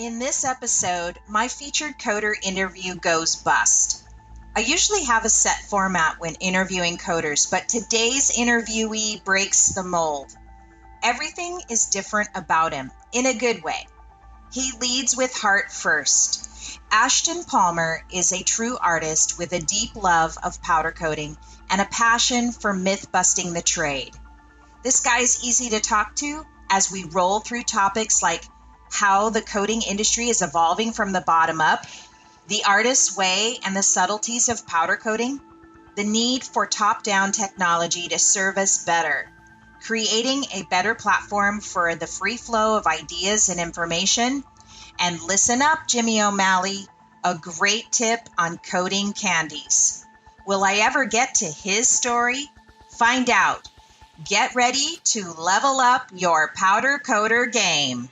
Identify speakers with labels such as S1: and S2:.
S1: In this episode, my featured coder interview goes bust. I usually have a set format when interviewing coders, but today's interviewee breaks the mold. Everything is different about him, in a good way. He leads with heart first. Ashton Palmer is a true artist with a deep love of powder coating and a passion for myth-busting the trade. This guy's easy to talk to as we roll through topics like how the coating industry is evolving from the bottom up, the artist's way and the subtleties of powder coating, the need for top-down technology to serve us better, creating a better platform for the free flow of ideas and information, and listen up, Jimmy O'Malley, a great tip on coating candies. Will I ever get to his story? Find out. Get ready to level up your powder coater game.